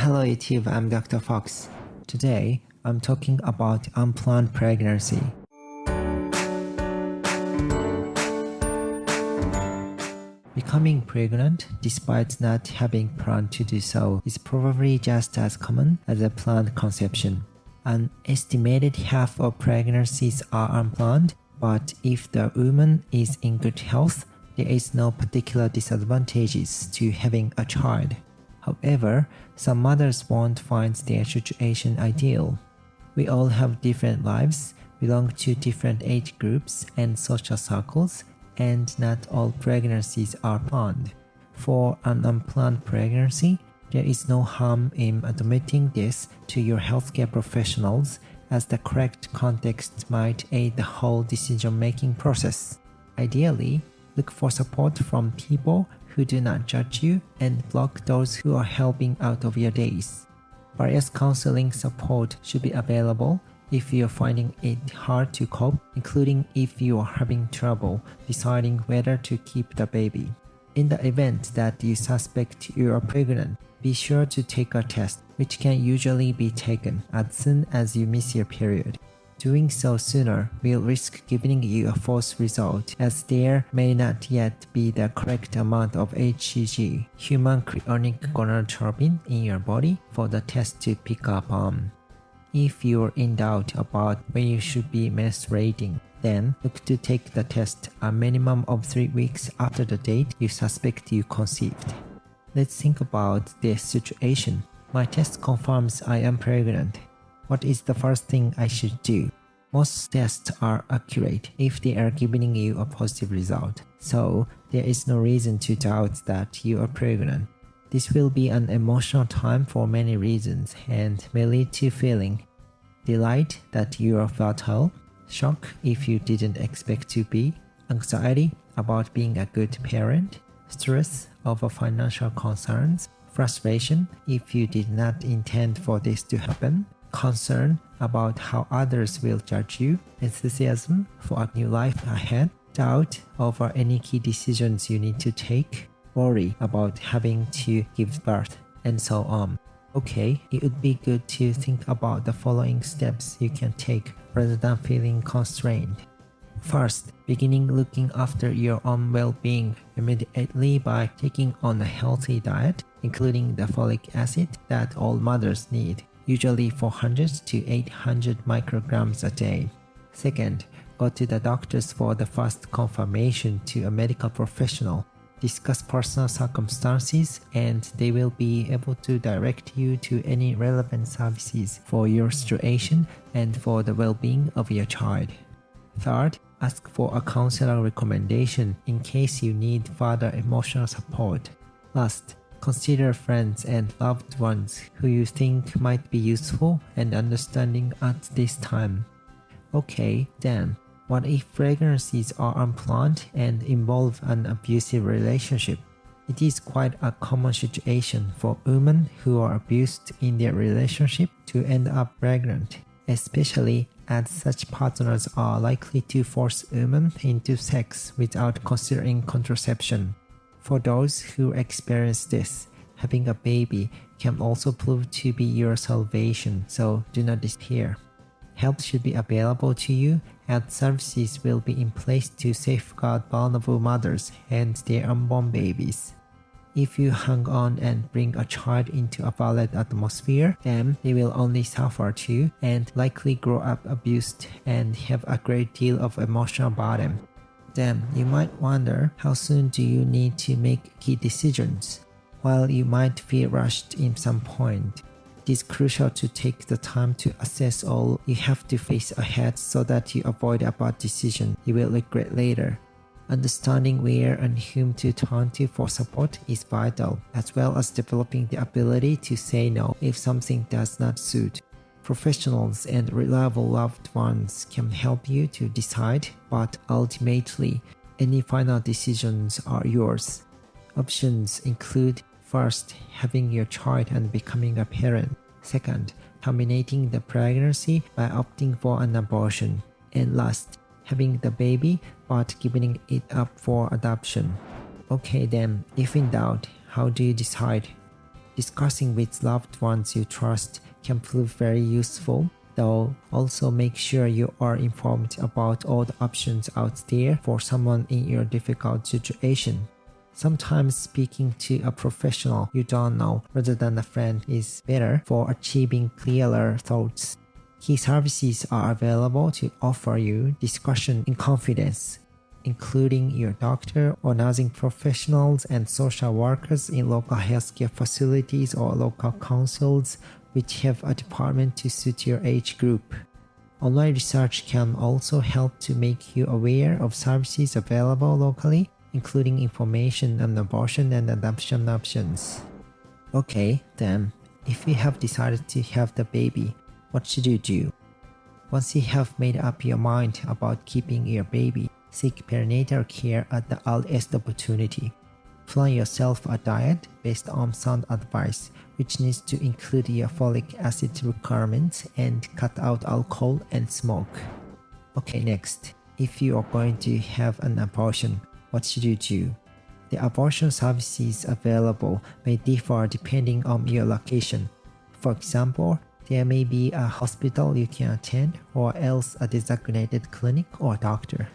Hello YouTube, I'm Dr. Fox. Today, I'm talking about unplanned pregnancy. Becoming pregnant, despite not having planned to do so, is probably just as common as a planned conception. An estimated half of pregnancies are unplanned, but if the woman is in good health, there is no particular disadvantages to having a child. However, some mothers won't find their situation ideal. We all have different lives, belong to different age groups and social circles, and not all pregnancies are planned. For an unplanned pregnancy, there is no harm in admitting this to your healthcare professionals, as the correct context might aid the whole decision-making process. Ideally, look for support from people who do not judge you and block those who are helping out of your days. Various counseling support should be available if you are finding it hard to cope, including if you are having trouble deciding whether to keep the baby. In the event that you suspect you are pregnant, be sure to take a test, which can usually be taken as soon as you miss your period. Doing so sooner will risk giving you a false result, as there may not yet be the correct amount of HCG, human chorionic gonadotropin, in your body for the test to pick up on. If you're in doubt about when you should be menstruating, then look to take the test a minimum of 3 weeks after the date you suspect you conceived. Let's think about this situation. My test confirms I am pregnant. What is the first thing I should do? Most tests are accurate if they are giving you a positive result, so there is no reason to doubt that you are pregnant. This will be an emotional time for many reasons and may lead to feeling delight that you are fertile, shock if you didn't expect to be, anxiety about being a good parent, stress over financial concerns, frustration if you did not intend for this to happen, concern about how others will judge you, enthusiasm for a new life ahead, doubt over any key decisions you need to take, worry about having to give birth, and so on. Okay, it would be good to think about the following steps you can take rather than feeling constrained. First, beginning looking after your own well-being immediately by taking on a healthy diet, including the folic acid that all mothers need, usually 400 to 800 micrograms a day. Second, go to the doctors for the first confirmation to a medical professional. Discuss personal circumstances and they will be able to direct you to any relevant services for your situation and for the well-being of your child. Third, ask for a counselor recommendation in case you need further emotional support. Last, consider friends and loved ones who you think might be useful and understanding at this time. Okay, then, what if pregnancies are unplanned and involve an abusive relationship? It is quite a common situation for women who are abused in their relationship to end up pregnant, especially as such partners are likely to force women into sex without considering contraception. For those who experience this, having a baby can also prove to be your salvation, so do not despair. Help should be available to you, and services will be in place to safeguard vulnerable mothers and their unborn babies. If you hang on and bring a child into a violent atmosphere, then they will only suffer too and likely grow up abused and have a great deal of emotional burden. Then you might wonder, how soon do you need to make key decisions? While you might feel rushed in some point, it is crucial to take the time to assess all you have to face ahead so that you avoid a bad decision you will regret later. Understanding where and whom to turn to for support is vital, as well as developing the ability to say no if something does not suit. Professionals and reliable loved ones can help you to decide, but ultimately, any final decisions are yours. Options include: first, having your child and becoming a parent. Second, terminating the pregnancy by opting for an abortion. And last, having the baby but giving it up for adoption. Okay then, if in doubt, how do you decide? Discussing with loved ones you trust can prove very useful, though also make sure you are informed about all the options out there for someone in your difficult situation. Sometimes speaking to a professional you don't know rather than a friend is better for achieving clearer thoughts. Key services are available to offer you discussion in confidence, including your doctor or nursing professionals and social workers in local healthcare facilities or local councils which have a department to suit your age group. Online research can also help to make you aware of services available locally, including information on abortion and adoption options. Okay, then, if you have decided to have the baby, what should you do? Once you have made up your mind about keeping your baby, seek perinatal care at the earliest opportunity. Plan yourself a diet based on sound advice, which needs to include your folic acid requirements and cut out alcohol and smoke. Okay, next, if you are going to have an abortion, what should you do? The abortion services available may differ depending on your location. For example, there may be a hospital you can attend or else a designated clinic or doctor.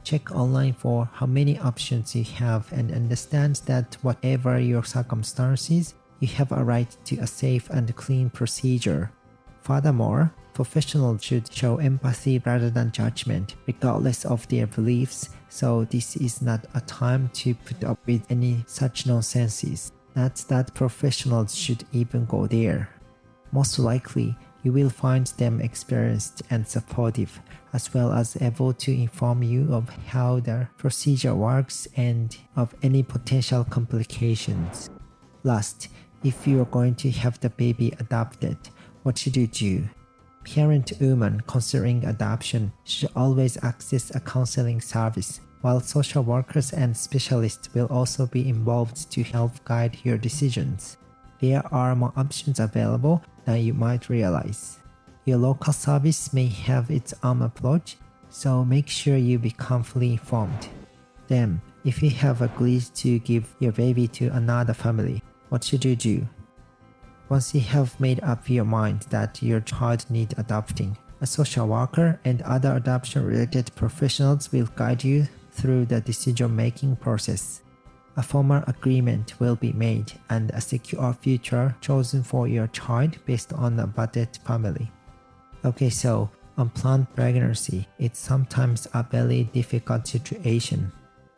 Check online for how many options you have and understand that whatever your circumstances, you have a right to a safe and clean procedure. Furthermore, professionals should show empathy rather than judgment, regardless of their beliefs, so this is not a time to put up with any such nonsenses. Not that professionals should even go there. Most likely, you will find them experienced and supportive, as well as able to inform you of how the procedure works and of any potential complications. Last, if you are going to have the baby adopted, what should you do? Parent women considering adoption should always access a counseling service, while social workers and specialists will also be involved to help guide your decisions. There are more options available than you might realize. Your local service may have its own approach, so make sure you become fully informed. Then, if you have agreed to give your baby to another family, what should you do? Once you have made up your mind that your child needs adopting, a social worker and other adoption-related professionals will guide you through the decision-making process. A formal agreement will be made and a secure future chosen for your child based on a budget family. Okay, so unplanned pregnancy is sometimes a very difficult situation.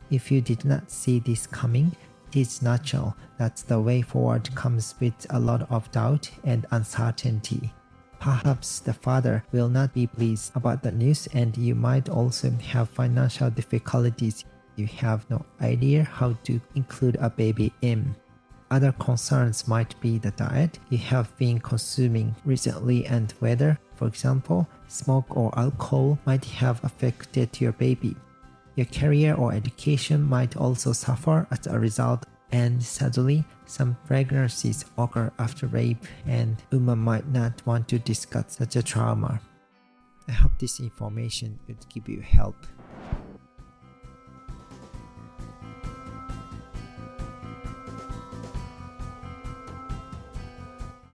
If you did not see this coming, it is natural that the way forward comes with a lot of doubt and uncertainty. Perhaps the father will not be pleased about the news and you might also have financial difficulties. You have no idea how to include a baby in. Other concerns might be the diet you have been consuming recently and whether, for example, smoke or alcohol might have affected your baby. Your career or education might also suffer as a result, and sadly, some pregnancies occur after rape and women might not want to discuss such a trauma. I hope this information would give you help.